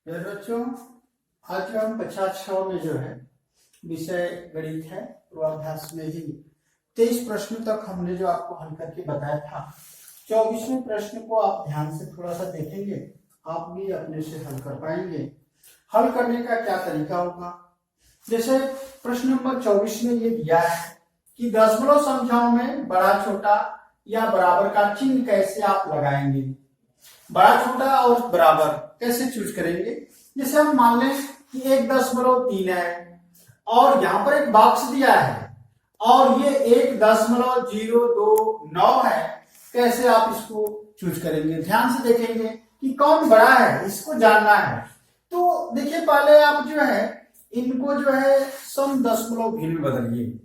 फिर बच्चों आज जो हम कक्षा 6 में जो है विषय गणित है पूर्वाभ्यास में ही 23 प्रश्न तक हमने जो आपको हल करके बताया था। 24वें प्रश्न को आप ध्यान से थोड़ा सा देखेंगे, आप भी अपने से हल कर पाएंगे। हल करने का क्या तरीका होगा, जैसे प्रश्न नंबर 24 में ये दिया है कि दशमलव संख्याओं में बड़ा छोटा या बराबर का चिन्ह कैसे आप लगाएंगे। बड़ा छोटा और बराबर कैसे चूज करेंगे। जैसे हम मान लें कि 1.3 है और यहाँ पर एक बॉक्स दिया है और ये 1.029 है, कैसे आप इसको चूज करेंगे। ध्यान से देखेंगे कि कौन बड़ा है, इसको जानना है। तो देखिए पहले आप जो है इनको जो है सम दशमलव भिन्न में बदलिए।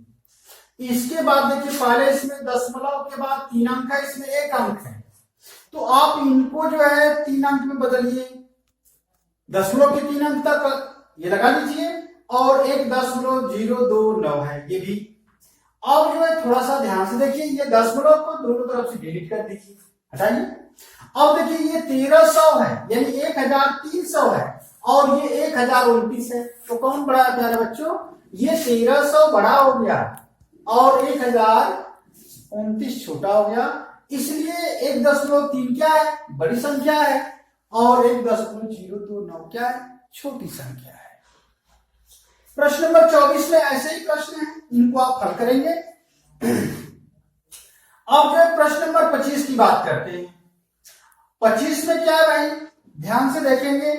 इसके बाद देखिए पहले इसमें दशमलव के बाद 3 अंक है, इसमें 1 अंक है, तो आप इनको जो है 3 अंक में बदलिए। दशमलव के 3 अंक तक ये लगा लीजिए और 1.029 है ये भी। अब जो है थोड़ा सा ध्यान से देखिए, ये दशमलव को दोनों तरफ से डिलीट कर दीजिए, हटाइए। अब देखिए ये 1300 है यानी 1300 है और ये 1029 है, तो कौन बड़ा है प्यारे बच्चों, ये 1300 बड़ा हो गया और 1029 छोटा हो गया। इसलिए 1.3 क्या है, बड़ी संख्या है और 1.029 क्या है, छोटी संख्या है। प्रश्न नंबर 24 में ऐसे ही प्रश्न है, इनको आप हल करेंगे। अब जो प्रश्न नंबर 25 की बात करते हैं। 25 में क्या है भाई, ध्यान से देखेंगे।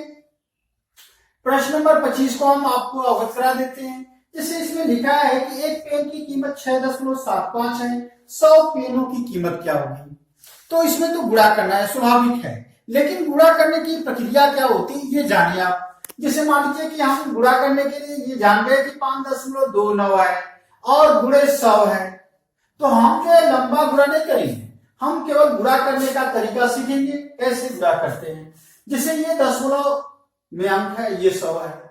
प्रश्न नंबर 25 को हम आपको अवगत करा देते हैं। जैसे इसमें लिखा है कि एक पेन की कीमत 6.75 है, 100 पेनों की कीमत क्या होगी। तो इसमें तो गुणा करना है, स्वाभाविक है, लेकिन गुणा करने की प्रक्रिया क्या होती है ये जानिए आप। जैसे मान लीजिए कि हम गुणा करने के लिए ये जान गए कि 5.29 है और गुणे 100 है, तो हम जो है लंबा गुणा नहीं करेंगे, हम केवल गुणा करने का तरीका सीखेंगे, कैसे गुणा करते हैं। जैसे ये दशमलव में अंक है, ये 100 है,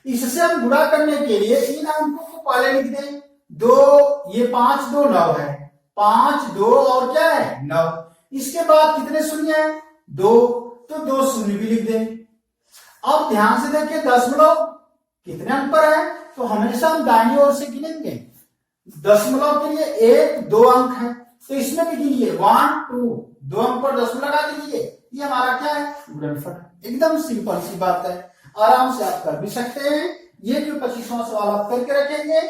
इससे हम गुणा करने के लिए इन अंकों को पहले लिख दें। 2 ये 5 2 9 है, 5 2 और क्या है 9। इसके बाद कितने शून्य है, 2, तो 2 शून्य भी लिख दें। अब ध्यान से देखिए दशमलव कितने अंक पर है, तो हमेशा हम दाहिनी ओर से गिनेंगे। दशमलव के लिए 1 2 अंक है, तो इसमें भी गिनिए 1 2, 2 अंक पर दशमलव लगा दीजिए। ये हमारा क्या है, गुणनफल। एकदम सिंपल सी बात है, आराम से आप कर भी सकते हैं। ये जो 25वां सवाल आप करके रखेंगे।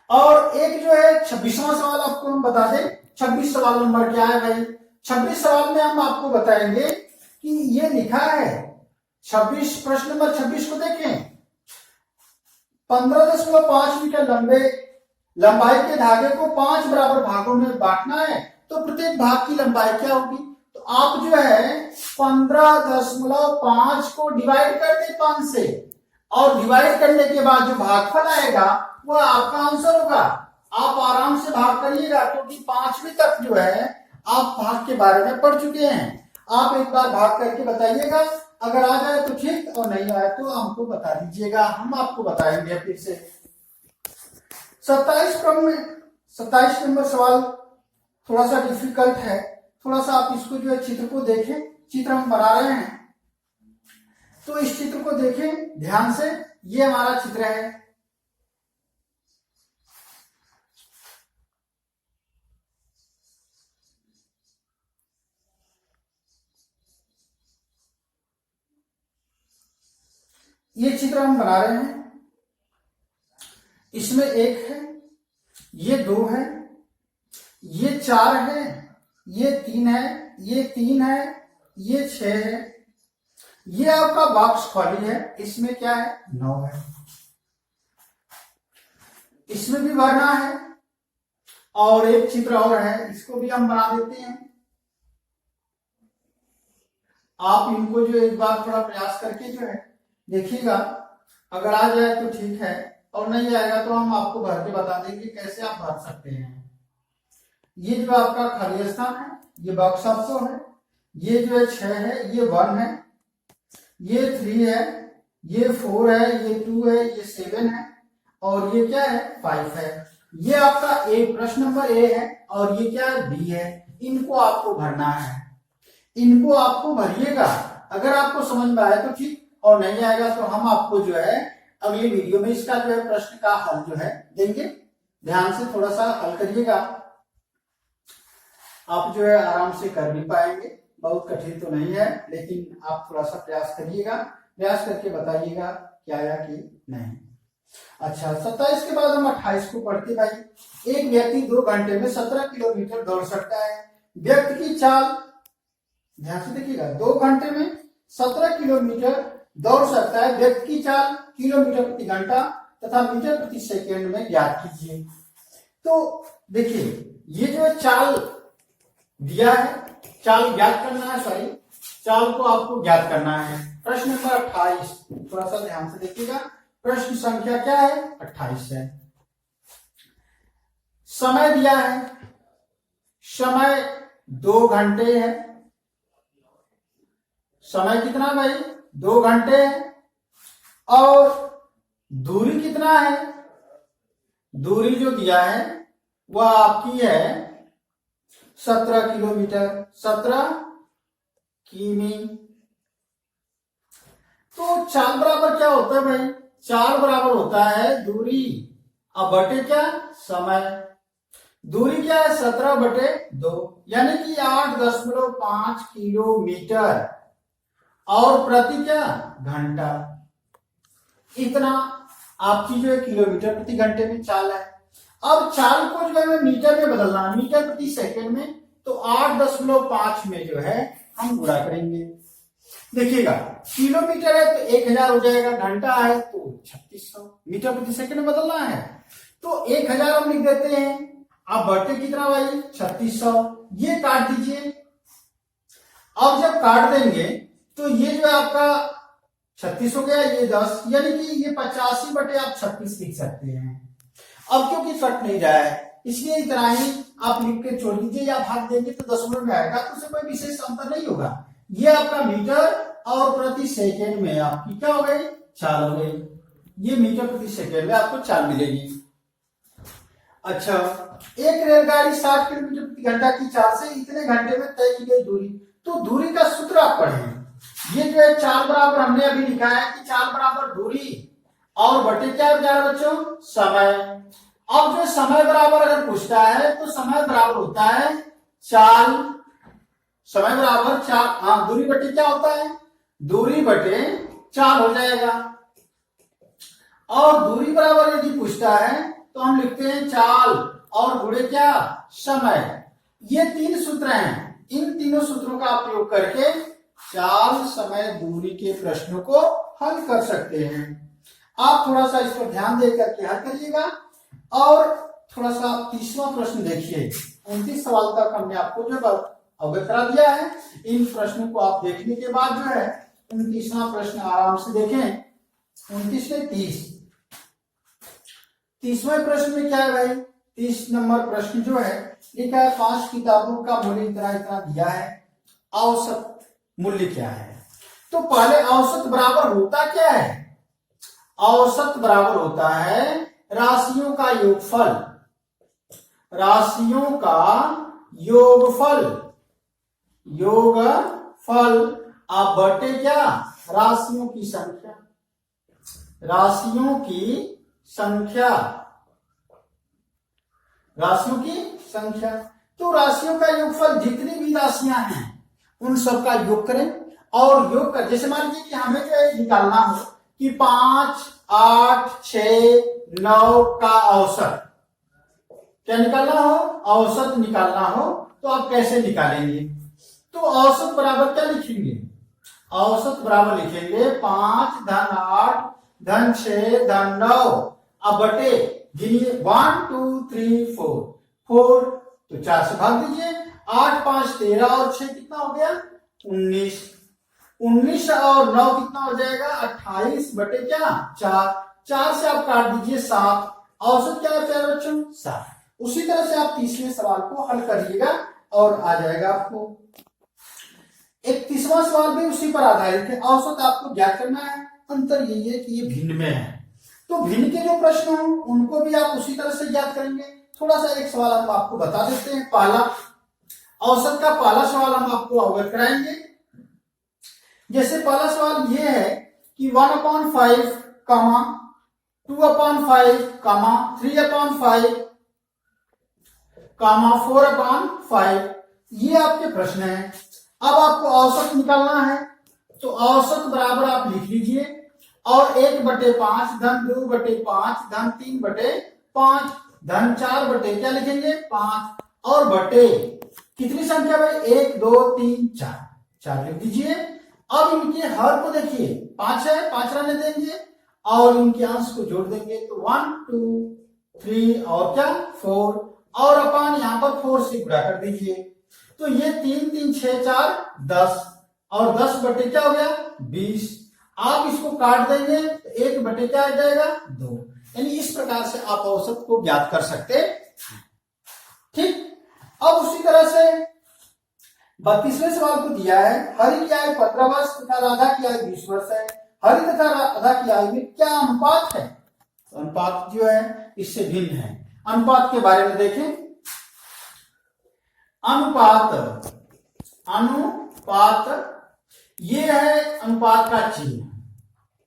और एक जो है 26वां सवाल आपको हम बता दें। 26 सवाल नंबर क्या है भाई, 26 सवाल में हम आपको बताएंगे कि ये लिखा है 26 प्रश्न नंबर 26 को देखें। 15.5 मीटर लंबाई के धागे को 5 बराबर भागों में बांटना है, तो प्रत्येक भाग की लंबाई क्या होगी। तो आप जो है 15.5 को डिवाइड कर दे 5 से, और डिवाइड करने के बाद जो भागफल आएगा वो आपका आंसर होगा। आप आराम से भाग करिएगा, क्योंकि 5वीं तक जो है आप भाग के बारे में पढ़ चुके हैं। आप एक बार भाग करके बताइएगा, अगर आ जाए तो ठीक और नहीं आए तो हमको बता दीजिएगा, हम आपको बताएंगे फिर से। 27 नंबर सवाल थोड़ा सा डिफिकल्ट है, थोड़ा सा आप इसको जो है चित्र को देखें। चित्र हम बना रहे हैं तो इस चित्र को देखें ध्यान से, ये हमारा चित्र है। ये चित्र हम बना रहे हैं, इसमें 1 है, ये 2 है, ये 4 है, ये 3 है, ये 3 है, ये 6 है, ये आपका बॉक्स खाली है, इसमें क्या है 9 है। इसमें भी भरना है और एक चित्र और है, इसको भी हम बना देते हैं। आप इनको जो एक बार थोड़ा प्रयास करके जो है देखिएगा, अगर आ जाए तो ठीक है और नहीं आएगा तो हम आपको भर के बता देंगे कैसे आप भर सकते हैं। ये जो आपका खाली स्थान है, ये बॉक्स आपको है। ये जो है 6 है, ये 1 है, ये 3 है, ये 4 है, ये 2 है, ये 7 है और ये क्या है 5 है। ये आपका ए प्रश्न नंबर ए है और ये क्या है बी है। इनको आपको भरना है, इनको आपको भरिएगा। अगर आपको समझ में आए तो ठीक, और नहीं आएगा तो हम आपको जो है अगली वीडियो में इसका जो है प्रश्न का हल जो है देंगे। ध्यान से थोड़ा सा हल करिएगा, आप जो है आराम से कर भी पाएंगे। बहुत कठिन तो नहीं है, लेकिन आप थोड़ा सा प्रयास करिएगा, प्रयास करके बताइएगा क्या आया कि नहीं। अच्छा, 27 के बाद हम 28 को पढ़ते भाई। एक व्यक्ति 2 घंटे में 17 किलोमीटर दौड़ सकता है। व्यक्ति की चाल, ध्यान से देखिएगा, 2 घंटे में 17 किलोमीटर दौड़ सकता है। व्यक्ति की चाल किलोमीटर प्रति घंटा तथा मीटर प्रति सेकेंड में ज्ञात कीजिए। तो देखिए, ये जो चाल दिया है, चाल ज्ञात करना है, सॉरी चाल को आपको ज्ञात करना है। प्रश्न नंबर 28, थोड़ा सा ध्यान से देखिएगा। प्रश्न संख्या क्या है? 28 है। समय दिया है, समय 2 घंटे है। समय कितना भाई? 2 घंटे है। और दूरी कितना है? दूरी जो दिया है वह आपकी है 17 किलोमीटर, 17 किमी। तो चाल बराबर क्या होता है भाई? चाल बराबर होता है दूरी अब बटे क्या? समय। दूरी क्या है? 17/2, यानी कि 8.5 किलोमीटर और प्रति क्या? घंटा। इतना आपकी जो है किलोमीटर प्रति घंटे में चाल है। अब चाल को जो है मीटर में बदलना है, मीटर प्रति सेकंड में। तो 8.5 में जो है हम गुणा करेंगे। देखिएगा, किलोमीटर है तो 1000 हो जाएगा, घंटा है तो 3600, मीटर प्रति सेकंड में बदलना है तो 1000 हम लिख देते हैं। अब बटे कितना भाई? 3600। ये काट दीजिए। अब जब काट देंगे तो ये जो है आपका 36 हो गया, ये 10, यानी कि ये 85/36 लिख सकते हैं। अब क्योंकि कट नहीं रहा है इसलिए इतना ही आप लिख के छोड़ दीजिए, या भाग देंगे तो दशमलव में आएगा, तो उससे कोई विशेष अंतर नहीं होगा। ये आपका मीटर और प्रति सेकेंड में आपकी क्या हो गई? चाल हो गई। ये मीटर प्रति सेकेंड में आपको चाल मिलेगी। अच्छा, एक रेलगाड़ी 60 किलोमीटर प्रति घंटा की चाल से इतने घंटे में तय की गई दूरी। तो दूरी का सूत्र आप पढ़ें। ये जो है चाल बराबर हमने अभी लिखा है कि चाल बराबर दूरी और बटे क्या है बच्चों? समय। अब जो समय बराबर अगर पूछता है तो समय बराबर होता है चाल, समय बराबर चाल, हाँ, दूरी बटे क्या होता है? दूरी बटे चाल हो जाएगा। और दूरी बराबर यदि पूछता है तो हम लिखते हैं चाल और गुणे क्या? समय। ये 3 सूत्र हैं, इन तीनों सूत्रों का उपयोग करके चाल, समय, दूरी के प्रश्नों को हल कर सकते हैं। आप थोड़ा सा इस पर ध्यान देकर के हल करिएगा। और थोड़ा सा 30वां प्रश्न देखिए। 29 सवाल तक हमने आपको जो अवगत करा दिया है। इन प्रश्नों को आप देखने के बाद जो है 29वां प्रश्न आराम से देखें। 29 से 30, 30वें प्रश्न में क्या है भाई? 30 नंबर प्रश्न जो है लिखा है 5 किताबों का मूल्य इतना इतना दिया है, औसत मूल्य क्या है? तो पहले औसत बराबर होता क्या है? औसत बराबर होता है राशियों का योगफल, राशियों का योगफल, योगफल अब बटे क्या? राशियों की संख्या, राशियों की संख्या, राशियों की संख्या। तो राशियों का योगफल जितनी भी राशियां हैं उन सब का योग करें। और योग कर, जैसे मान लीजिए कि हमें जो है निकालना हो कि 5, 8, 6, 9 का औसत, क्या निकालना हो? औसत निकालना हो तो आप कैसे निकालेंगे? तो औसत बराबर क्या लिखेंगे? औसत बराबर लिखेंगे 5 धन 8 धन 6 धन 9 अब बटे गिनिए 1 2 3 4, 4 तो 4 से भाग दीजिए। 8 5 13 और 6 कितना हो गया? 19, 19 और 9 कितना हो जाएगा? 28 बटे क्या? 4, 4 से आप काट दीजिए 7। औसत क्या है प्यारे बच्चों? 7। उसी तरह से आप 30वें सवाल को हल करिएगा और आ जाएगा आपको। 31वां सवाल भी उसी पर आधारित है। औसत आपको ज्ञात करना है। अंतर यही है कि ये भिन्न में है, तो भिन्न के जो प्रश्न हो उनको भी आप उसी तरह से ज्ञात करेंगे। थोड़ा सा एक सवाल हम आपको बता देते हैं। पहला औसत का पहला सवाल हम आपको अवगत कराएंगे। जैसे पहला सवाल ये है कि 1/5 कामा 2/5 कामा 3/5 कामा 4/5 ये आपके प्रश्न है। अब आपको औसत निकालना है, तो औसत बराबर आप लिख लीजिए और 1/5 धन 2/5 धन 3/5 धन 4 क्या लिखेंगे 5 और बटे कितनी संख्या भाई 1 2 3 4 4 लिख दीजिए। अब इनके हर को देखिए 5 है 5 रहने देंगे और इनके अंश को जोड़ देंगे तो 1 2 3 और क्या 4 और अपन यहाँ पर 4 से गुणा कर दीजिए तो ये 3 3 6 4 10 और 10 बटे क्या हो गया 20। आप इसको काट देंगे तो 1 बटे क्या आ जाएगा 2। यानी इस प्रकार से आप औसत को ज्ञात कर सकते हैं। ठीक, अब उसी तरह से 32वें सवाल को दिया है हरि की आयु 15 वर्ष तथा राधा की आयु 20 वर्ष है। हरि तथा राधा की आयु में क्या अनुपात है? तो अनुपात जो है इससे भिन्न है। अनुपात के बारे में देखें। अनुपात ये है अनुपात का चिन्ह,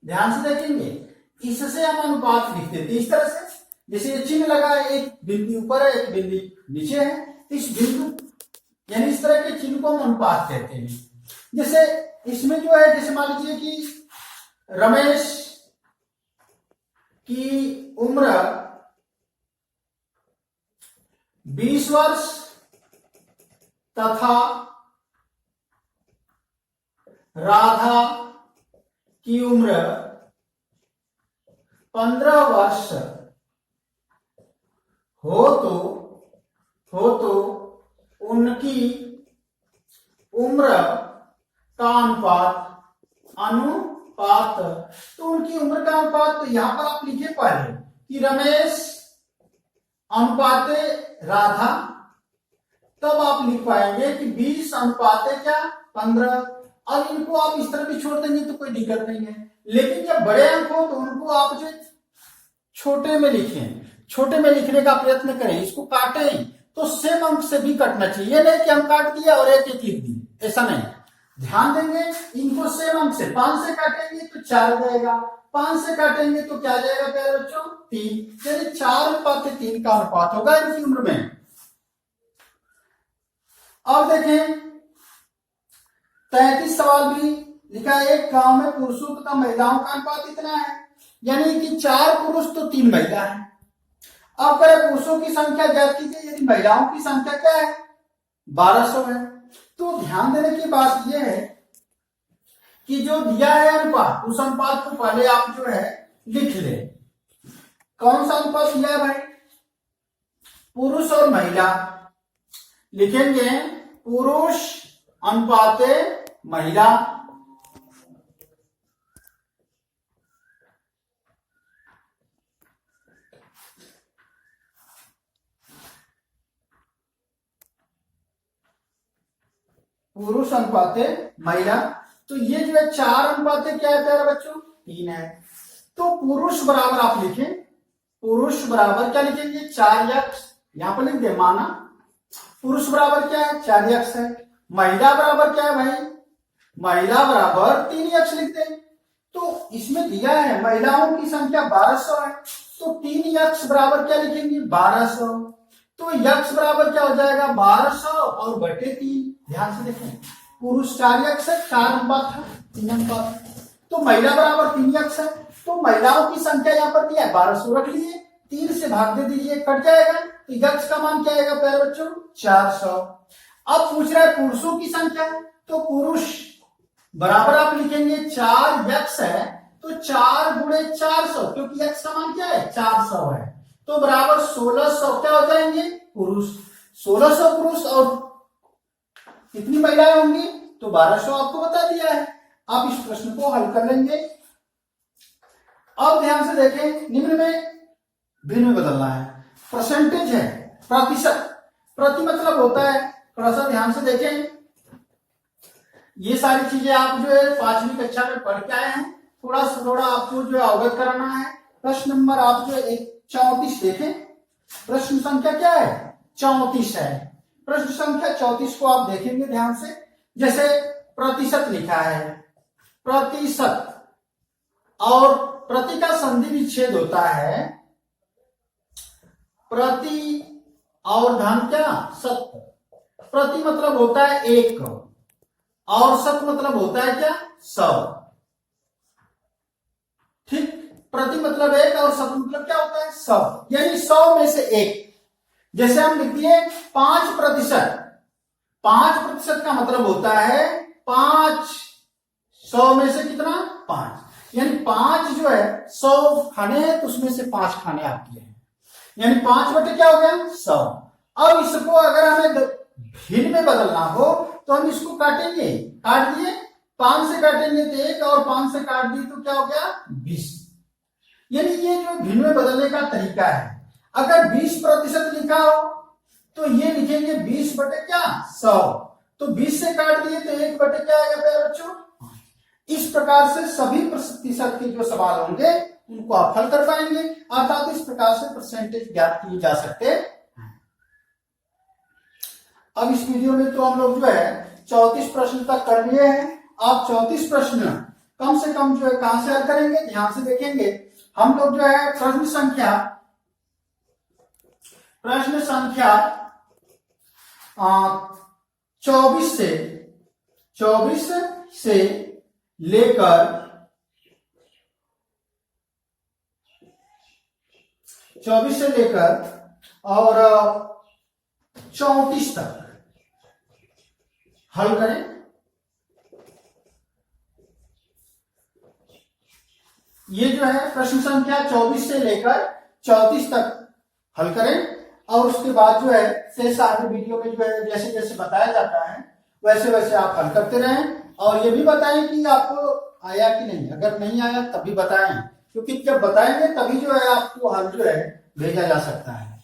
ध्यान से देखेंगे। इससे हम अनुपात लिख देते इस तरह से, जैसे ये चिन्ह लगा है, एक बिंदु ऊपर है एक बिंदु नीचे है, इस बिंदु यानी इस तरह के चिन्ह को हम अनुपात कहते हैं। जैसे इसमें जो है, जैसे मान लीजिए कि रमेश की उम्र 20 वर्ष तथा राधा की उम्र 15 वर्ष हो तो उनकी उम्र का अनुपात तो उनकी उम्र का अनुपात, तो यहां पर आप लिखिए पहले कि रमेश अनुपात राधा, तब आप लिख पाएंगे कि 20 अनुपात क्या 15। अब इनको आप इस तरह भी छोड़ देंगे तो कोई दिक्कत नहीं है, लेकिन जब बड़े अंक हो तो उनको आप जो छोटे में लिखें, छोटे में लिखने का प्रयत्न करें, इसको काटें तो सेम अंक से भी कटना चाहिए। ये नहीं कि हम काट दिया और एक एक लिख दिए, ऐसा नहीं। ध्यान देंगे इनको सेम अंक से 5 से काटेंगे तो 4 जाएगा, 5 से काटेंगे तो क्या जाएगा प्यारे बच्चों 3, यानी 4/3 का अनुपात होगा इनकी उम्र में। अब देखें 33 सवाल भी लिखा है, एक गांव में पुरुषों तथा महिलाओं का अनुपात इतना है, यानी कि 4 पुरुष तो 3 महिला है। अब करें पुरुषों की संख्या ज्ञात कीजिए, यदि महिलाओं की संख्या क्या है 1200 है। तो ध्यान देने की बात यह है कि जो दिया है अनुपात, उस अनुपात को पहले आप जो है लिख ले। कौन सा अनुपात दिया है भाई? पुरुष और महिला लिखेंगे, पुरुष अनुपात महिला। पुरुष अनुपात महिला, तो ये जो है 4 अनुपात क्या है प्यारे बच्चों 3 है। तो पुरुष बराबर आप लिखें, पुरुष बराबर क्या लिखेंगे 4x, यहां पर लिख दे माना पुरुष बराबर क्या है 4x है। महिला बराबर क्या है भाई? महिला बराबर 3x लिख दे। तो इसमें दिया है महिलाओं की संख्या 1200 है, तो 3x बराबर क्या लिखेंगे 1200। तो x बराबर क्या हो जाएगा 1200 और बटे 3। ध्यान से देखें, पुरुष 4x है, 4 अनुपात है 3 अनुपात, तो महिला बराबर 3x है। तो महिलाओं की संख्या यहाँ पर दिया है 1200 रख लीजिए, 3 से भाग दे दीजिए कट जाएगा, तो x का मान क्या आएगा प्यारे बच्चों 400। अब पूछ रहा है पुरुषों की संख्या, तो पुरुष बराबर आप लिखेंगे 4x है, तो 4 गुणे 400, क्योंकि x का मान क्या है 400 है, तो बराबर 1600 क्या हो जाएंगे पुरुष। 1600 पुरुष और कितनी महिलाएं होंगी तो 1200 आपको बता दिया है। आप इस प्रश्न को हल कर लेंगे। अब ध्यान से देखें, निम्न में भिन्न में बदलना है। परसेंटेज है प्रतिशत, प्रति मतलब होता है, थोड़ा सा ध्यान से देखें। ये सारी चीजें आप जो है 5वीं कक्षा में पढ़ के आए हैं, थोड़ा आपको जो है अवगत कराना है। प्रश्न नंबर आप जो है 34 देखें, प्रश्न संख्या क्या है 34 है। प्रश्न संख्या 34 को आप देखेंगे ध्यान से, जैसे प्रतिशत लिखा है, प्रतिशत, और प्रति का संधि विच्छेद होता है प्रति और धन क्या सत। प्रति मतलब होता है 1 और सत मतलब होता है क्या 100। ठीक, प्रति मतलब 1 और सत मतलब क्या होता है 100, यानी 100 में से 1। जैसे हम लिख दिए 5%, 5% का मतलब होता है 5, 100 में से कितना 5, यानी 5 जो है 100 खाने हैं तो उसमें से 5 खाने आपके हैं, यानी 5 बटे क्या हो गया 100। अब इसको अगर हमें भिन्न में बदलना हो तो हम इसको काटेंगे, काट दिए 5 से काटेंगे तो 1 और 5 से काट दिए तो क्या हो गया 20। यानी ये जो भिन्न में बदलने का तरीका है। अगर 20% लिखा हो तो ये लिखेंगे 20 बटे क्या 100, तो 20 से काट दिए तो 1 बटे क्या आएगा प्यारे बच्चों। इस प्रकार से सभी प्रतिशत के जो सवाल होंगे उनको आप हल कर पाएंगे, अर्थात इस प्रकार से परसेंटेज ज्ञात किए जा सकते हैं। अब इस वीडियो में तो हम लोग जो है 34 प्रश्न तक कर लिए हैं। आप 34 प्रश्न कम से कम जो है कहां से हल करेंगे, ध्यान से देखेंगे। हम लोग जो है प्रश्न संख्या 24 से लेकर 24 से लेकर और 34 तक हल करें। ये जो है प्रश्न संख्या 24 से लेकर 34 तक हल करें, और उसके बाद जो है शेष आगे वीडियो में जो है जैसे जैसे बताया जाता है वैसे वैसे आप हल करते रहें, और ये भी बताएं कि आपको आया कि नहीं। अगर नहीं आया तब भी बताएं, क्योंकि जब बताएंगे तभी जो है आपको हल जो है भेजा जा सकता है।